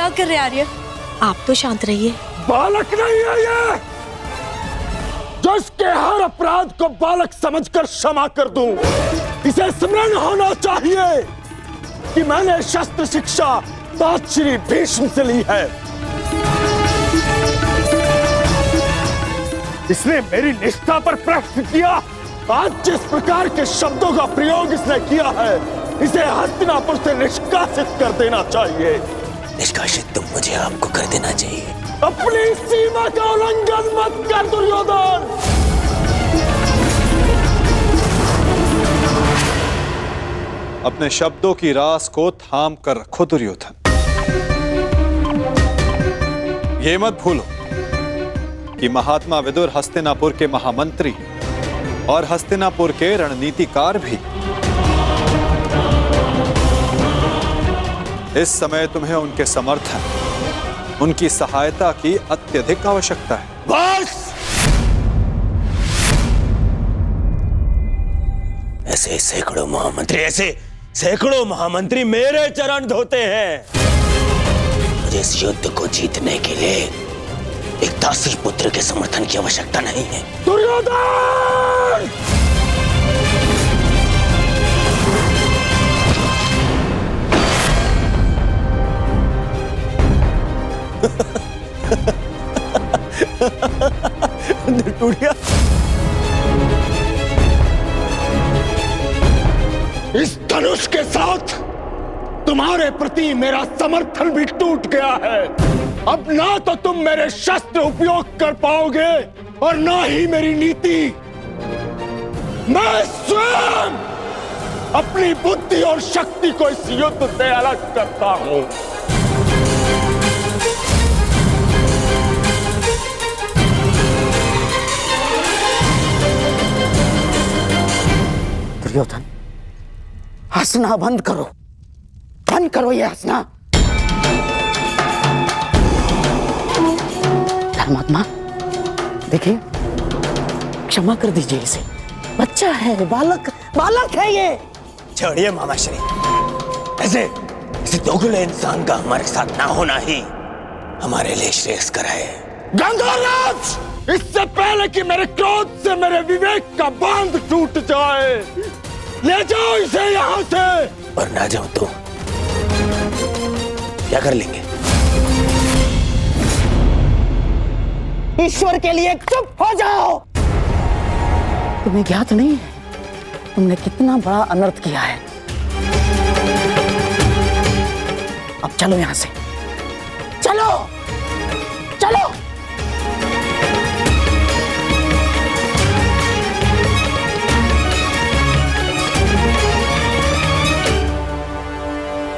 क्या कर रहे आर्य? आप तो शांत रहिए। बालक नहीं है ये, जो इसके हर अपराध को बालक समझकर क्षमा कर दूं। इसे स्मरण होना चाहिए कि मैंने शस्त्र शिक्षा तात श्री भीष्म से ली है। इसने मेरी निष्ठा पर प्रश्न किया। आज जिस प्रकार के शब्दों का प्रयोग इसने किया है, इसे हस्तिनापुर से निष्कासित कर देना चाहिए। निष्कासित तो मुझे आपको कर देना चाहिए। अपनी सीमा का उल्लंघन मत कर दुर्योधन। अपने शब्दों की रास को थाम कर रखो दुर्योधन। ये मत भूलो कि महात्मा विदुर हस्तिनापुर के महामंत्री और हस्तिनापुर के रणनीतिकार भी। इस समय तुम्हें उनके समर्थन, उनकी सहायता की अत्यधिक आवश्यकता है। बस! ऐसे सैकड़ों महामंत्री मेरे चरण धोते हैं। मुझे इस युद्ध को जीतने के लिए एक दासी पुत्र के समर्थन की आवश्यकता नहीं है। दुर्योधन! इस धनुष के साथ तुम्हारे प्रति मेरा समर्थन भी टूट गया है। अब ना तो तुम मेरे शस्त्र उपयोग कर पाओगे और ना ही मेरी नीति। मैं स्वयं अपनी बुद्धि और शक्ति को इस युद्ध से अलग करता हूं। दुर्योधन, हंसना बंद करो ये हंसना। धर्मात्मा, देखिए, क्षमा कर दीजिए इसे। बच्चा है, बालक है ये। छोड़िए मामाश्री, ऐसे दोगले इंसान का हमारे साथ ना होना ही हमारे लिए श्रेयस्कर है। गंगाराज, इससे पहले कि मेरे क्रोध से मेरे विवेक का बांध टूट जाए, ले जाओ इसे यहां से। और ना जाओ तो क्या कर लेंगे? ईश्वर के लिए चुप हो जाओ। तुम्हें ज्ञात नहीं है तुमने कितना बड़ा अनर्थ किया है। अब चलो यहां से, चलो।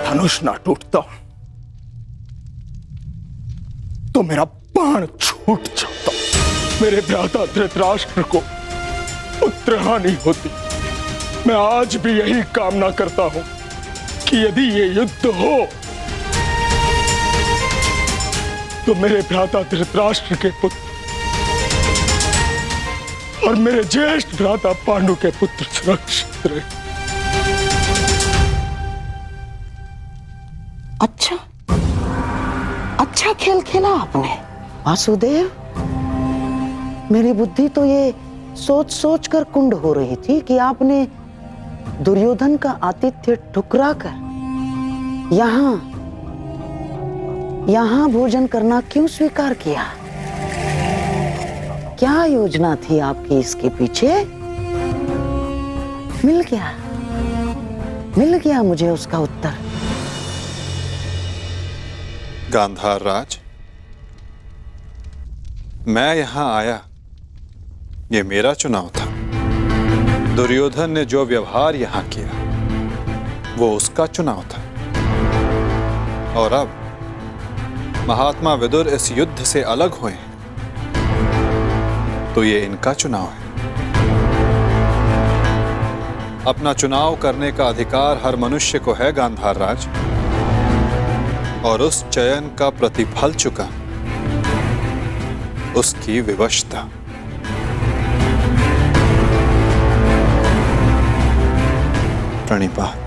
धनुष ना टूटता तो मेरा बाण छूट जाता। मेरे भ्राता धृतराष्ट्र को पुत्र हानि होती। मैं आज भी यही कामना करता हूं कि यदि ये युद्ध हो तो मेरे भ्राता धृतराष्ट्र के पुत्र और मेरे ज्येष्ठ भ्राता पांडु के पुत्र सुरक्षित रहे। अच्छा खेल खेला आपने वासुदेव। मेरी बुद्धि तो ये सोच कर कुंड हो रही थी कि आपने दुर्योधन का आतिथ्य ठुकरा कर यहां भोजन करना क्यों स्वीकार किया। क्या योजना थी आपकी इसके पीछे? मिल गया मुझे उसका उत्तर। गांधार राज, मैं यहां आया, ये मेरा चुनाव था। दुर्योधन ने जो व्यवहार यहां किया वो उसका चुनाव था। और अब महात्मा विदुर इस युद्ध से अलग हुए हैं तो ये इनका चुनाव है। अपना चुनाव करने का अधिकार हर मनुष्य को है गांधार राज, और उस चयन का प्रतिफल चुका उसकी विवशता। प्रणिपात।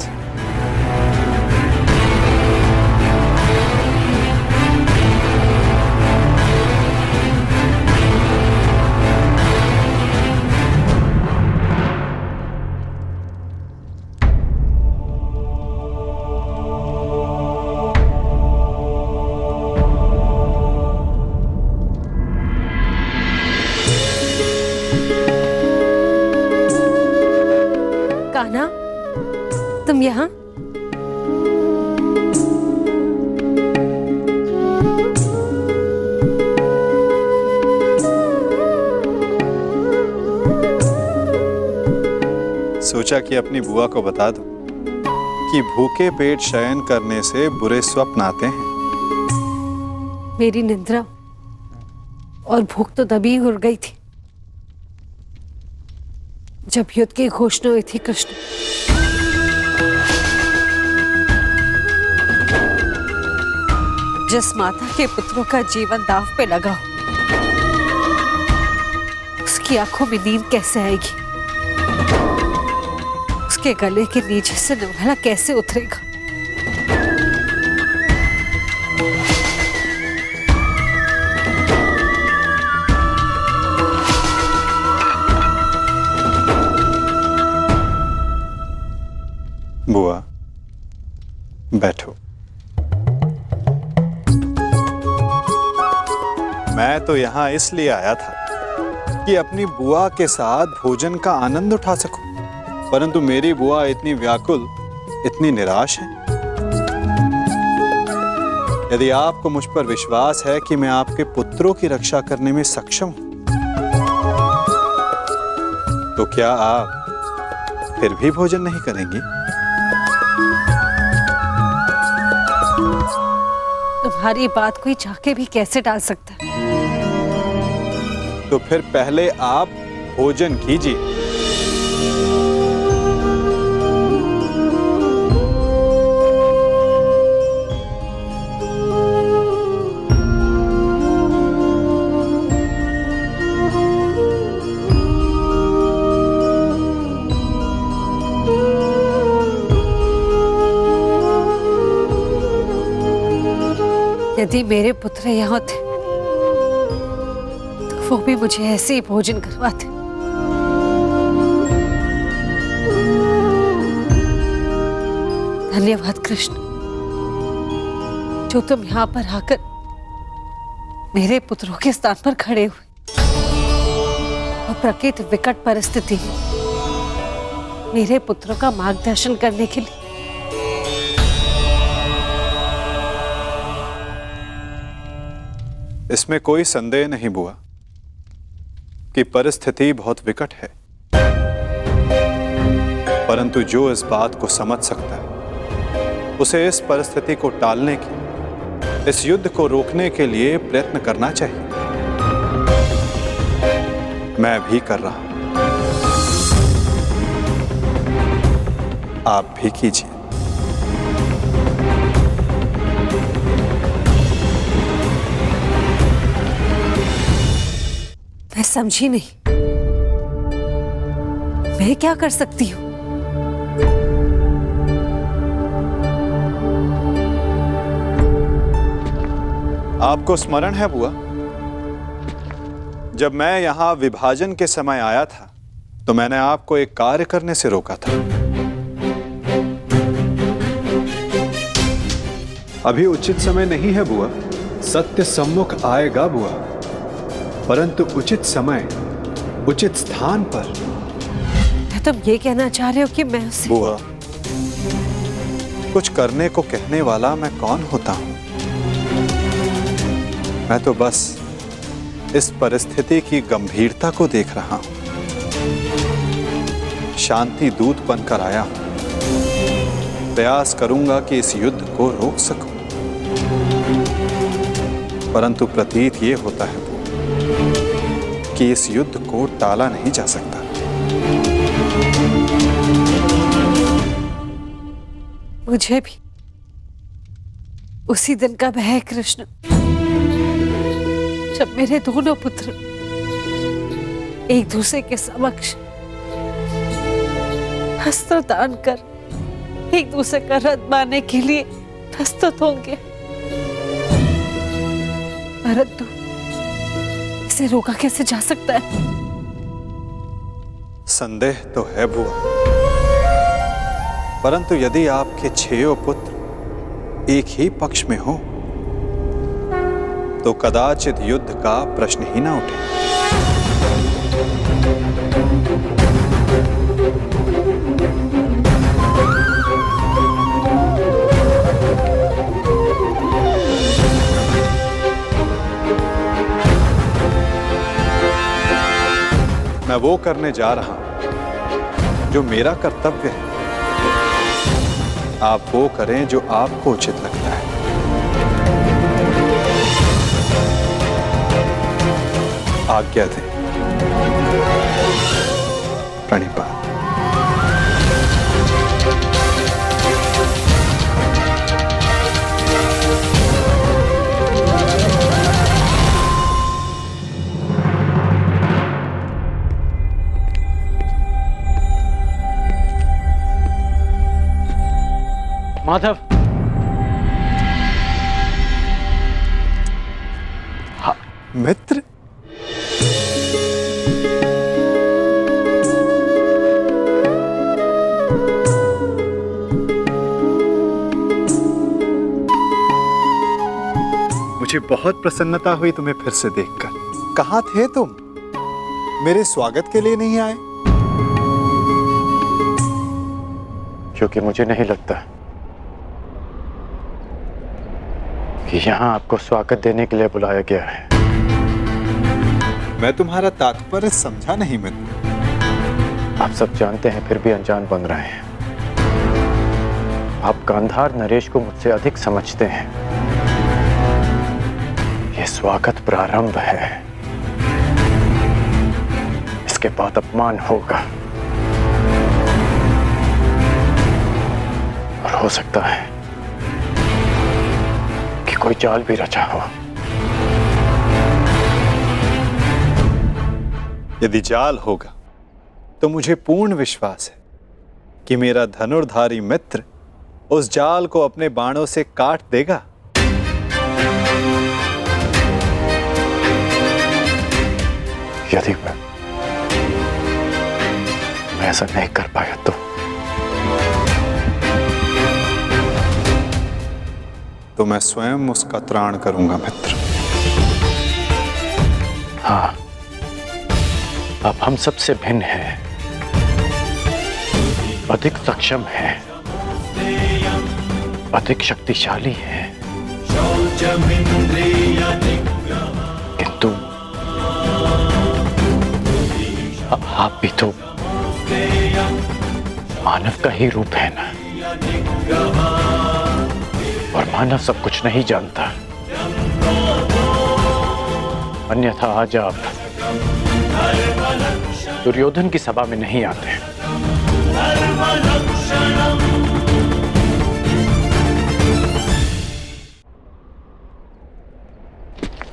सोचा कि अपनी बुआ को बता दूं कि भूखे पेट शयन करने से बुरे स्वप्न आते हैं। मेरी निद्रा और भूख तो तभी उड़ गई थी जब युद्ध की घोषणा हुई थी। कृष्ण, जिस माता के पुत्रों का जीवन दांव पे लगा हो, उसकी आंखों में नींद कैसे आएगी? उसके गले के नीचे से निवाला कैसे उतरेगा? बुआ, बैठो। मैं तो यहां इसलिए आया था कि अपनी बुआ के साथ भोजन का आनंद उठा सकूं, परंतु मेरी बुआ इतनी व्याकुल, इतनी निराश है। यदि आपको मुझ पर विश्वास है कि मैं आपके पुत्रों की रक्षा करने में सक्षम हूं, तो क्या आप फिर भी भोजन नहीं करेंगी? तुम्हारी बात कोई चाह के भी कैसे टाल सकता है? तो फिर पहले आप भोजन कीजिए। यदि मेरे पुत्र यहाँ थे तो वो भी मुझे ऐसे ही भोजन करवाते। धन्यवाद कृष्ण, जो तुम यहाँ पर आकर मेरे पुत्रों के स्थान पर खड़े हुए और प्रकृति विकट परिस्थिति में मेरे पुत्रों का मार्गदर्शन करने के लिए। इसमें कोई संदेह नहीं बुआ कि परिस्थिति बहुत विकट है, परंतु जो इस बात को समझ सकता है उसे इस परिस्थिति को टालने की, इस युद्ध को रोकने के लिए प्रयत्न करना चाहिए। मैं भी कर रहा हूं, आप भी कीजिए। मैं समझी नहीं, मैं क्या कर सकती हूँ? आपको स्मरण है बुआ, जब मैं यहां विभाजन के समय आया था तो मैंने आपको एक कार्य करने से रोका था। अभी उचित समय नहीं है बुआ, सत्य सम्मुख आएगा बुआ, परंतु उचित समय, उचित स्थान पर। तुम ये कहना चाह रहे हो कि मैं उसे... बुआ, कुछ करने को कहने वाला मैं कौन होता हूं? मैं तो बस इस परिस्थिति की गंभीरता को देख रहा हूं। शांति दूत बनकर आया हूं। प्रयास करूंगा कि इस युद्ध को रोक सकूं, परंतु प्रतीत ये होता है कि इस युद्ध को टाला नहीं जा सकता। मुझे भी उसी दिन का भय है कृष्ण, जब मेरे दोनों पुत्र एक दूसरे के समक्ष अस्त्र दान कर एक दूसरे का रथ बांधने के लिए प्रस्तुत होंगे, परंतु इसे रोका कैसे जा सकता है? संदेह तो है बुआ, परंतु यदि आपके 6 पुत्र एक ही पक्ष में हो तो कदाचित युद्ध का प्रश्न ही ना उठे। मैं वो करने जा रहा हूं जो मेरा कर्तव्य है आप वो करें जो आपको उचित लगता है। आज्ञा दें। प्रणिपात। माधव, मित्र, मुझे बहुत प्रसन्नता हुई तुम्हें फिर से देखकर। कहाँ थे तुम? मेरे स्वागत के लिए नहीं आए? क्योंकि मुझे नहीं लगता कि यहाँ आपको स्वागत देने के लिए बुलाया गया है। मैं तुम्हारा तात्पर्य समझा नहीं मित्र। आप सब जानते हैं फिर भी अनजान बन रहे हैं। आप गांधार नरेश को मुझसे अधिक समझते हैं। यह स्वागत प्रारंभ है, इसके बाद अपमान होगा और हो सकता है कि कोई चाल भी रचा हो। यदि जाल होगा तो मुझे पूर्ण विश्वास है कि मेरा धनुर्धारी मित्र उस जाल को अपने बाणों से काट देगा। यदि मैं ऐसा नहीं कर पाया तो मैं स्वयं उसका त्राण करूंगा मित्र। हाँ, आप हम सबसे भिन्न हैं, अधिक सक्षम हैं, अधिक शक्तिशाली हैं, किंतु आप भी तो मानव का ही रूप है ना, और मानव सब कुछ नहीं जानता। अन्यथा आज आप दुर्योधन की सभा में नहीं आते।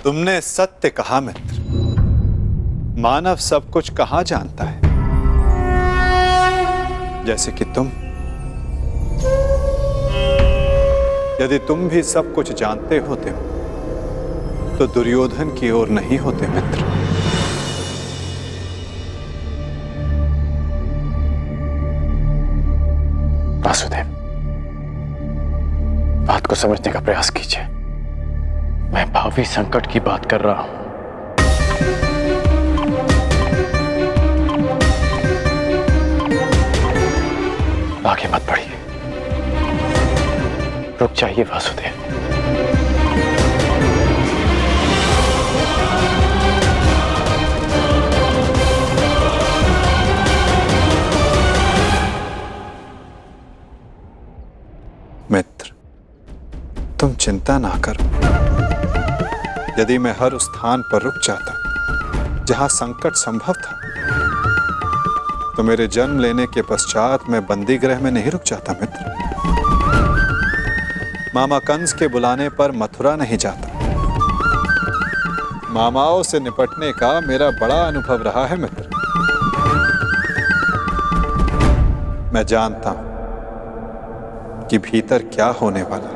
तुमने सत्य कहा मित्र। मानव सब कुछ कहाँ जानता है? जैसे कि तुम। यदि तुम भी सब कुछ जानते होते तो दुर्योधन की ओर नहीं होते मित्र। वासुदेव, बात को समझने का प्रयास कीजिए। मैं भावी संकट की बात कर रहा हूं। आगे मत बढ़िए, रुक जाइए वासुदेव। मित्र, तुम चिंता ना करो। यदि मैं हर उस स्थान पर रुक जाता जहां संकट संभव था तो मेरे जन्म लेने के पश्चात मैं बंदी गृह में नहीं रुक जाता मित्र। मामा कंस के बुलाने पर मथुरा नहीं जाता। मामाओं से निपटने का मेरा बड़ा अनुभव रहा है मित्र। मैं जानता हूं कि भीतर क्या होने वाला है।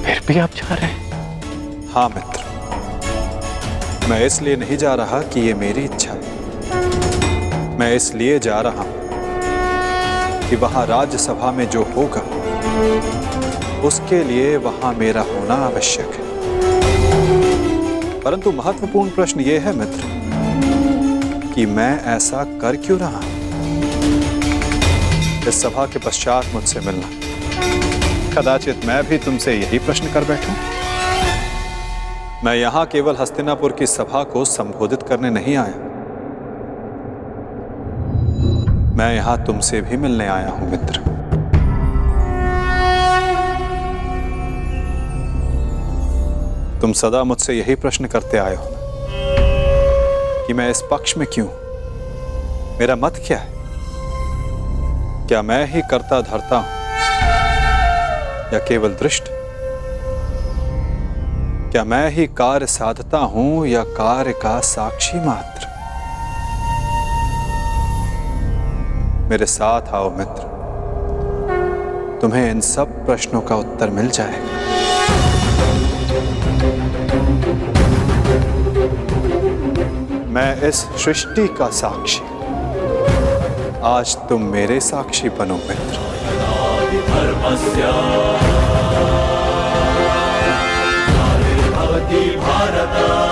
फिर भी आप जा रहे हैं? हाँ मित्र, मैं इसलिए नहीं जा रहा कि ये मेरी इच्छा है। मैं इसलिए जा रहा हूं कि वहां राज्यसभा में जो होगा उसके लिए वहां मेरा होना आवश्यक है। परंतु महत्वपूर्ण प्रश्न यह है मित्र कि मैं ऐसा कर क्यों रहा हूं? इस सभा के पश्चात मुझसे मिलना, कदाचित मैं भी तुमसे यही प्रश्न कर बैठूं। मैं यहां केवल हस्तिनापुर की सभा को संबोधित करने नहीं आया, मैं यहां तुमसे भी मिलने आया हूं मित्र। तुम सदा मुझसे यही प्रश्न करते आए हो कि मैं इस पक्ष में क्यों, मेरा मत क्या है? क्या मैं ही करता धरता हूं या केवल दृष्ट? क्या मैं ही कार्य साधता हूं या कार्य का साक्षी मात्र? मेरे साथ आओ मित्र, तुम्हें इन सब प्रश्नों का उत्तर मिल जाएगा। मैं इस सृष्टि का साक्षी, आज तुम मेरे साक्षी बनो मित्र। भारत